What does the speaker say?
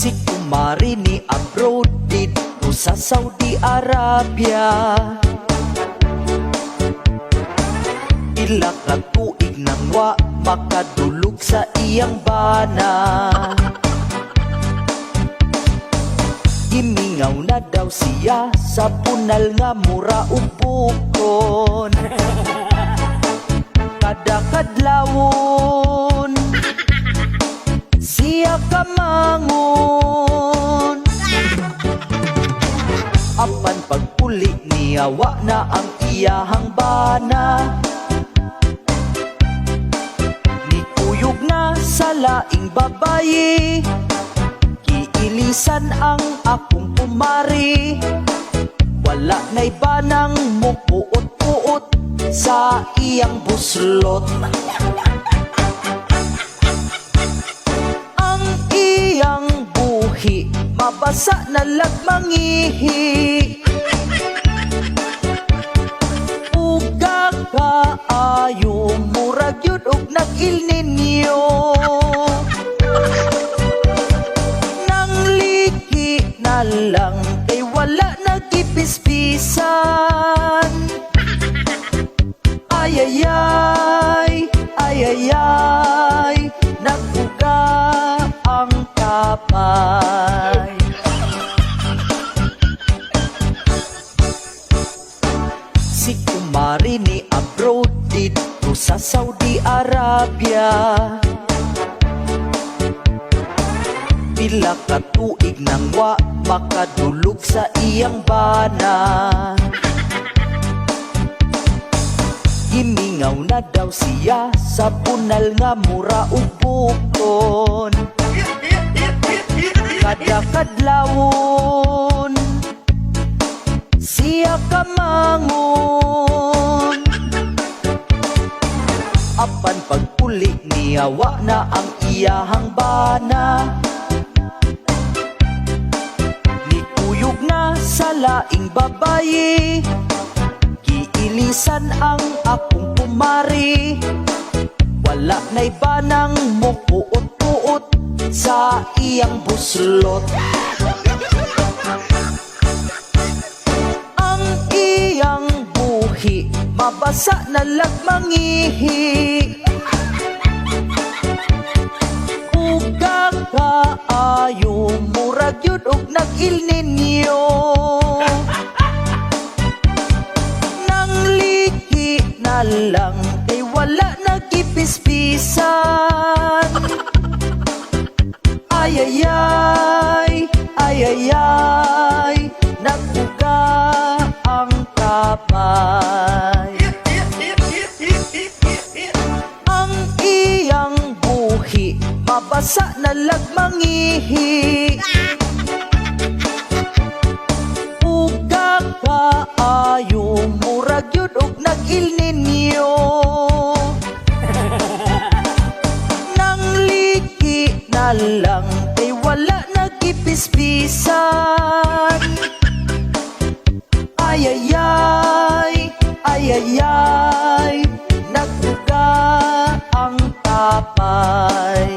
Si kumari ni abroad dito sa Saudi Arabia, ila ka tuig nang wa makadulog sa iyang bana. Gimingaw na daw siya sa punal nga mura ubukon. Kada kadlawon siya kamangon. Apan pagpuli niya wa na ang iyahang bana. Nikuyog na sa laing babayi, kiilisan ang akong kumari. Wala na'y banang mupuot-puot sa iyang buslot. Ang iyang buhi mabasa na lagmangihi. Uga kaayo murag yun og nag-Il Niño. Nang liki na lang kay wala nagipispisan. Ayayay, ayayay, naguga ang kapay. Si kumari ni abroad dito sa Saudi Arabia, pila ka tuig nang wa makadulog sa iyang bana. Gimingaw na daw siya sa punal nga mura ubukon. Kada kadlawon siya kamangon. Apan pagpuli niya wa na ang iyahang bana. Nikuyog na sa laing babayi, kiilisan ang akong kumari. Wala na'y banang mupuot-puot sa iyang buslot. Ang iyang buhi mabasa na lagmangihi. Uga kaayo murag yun og nag-Il Niño. Nang liki na lang kay wala nagipispisan. Ayayay, ayayay, naguga ang kapay. Ang iyang buhi mabasa na lagmangihi. Uga kaayo murag yun og nag-Il Niño. Nang liki na lang kay wala nagipispisan. Ayayay, ayayay, naguga ang kapay.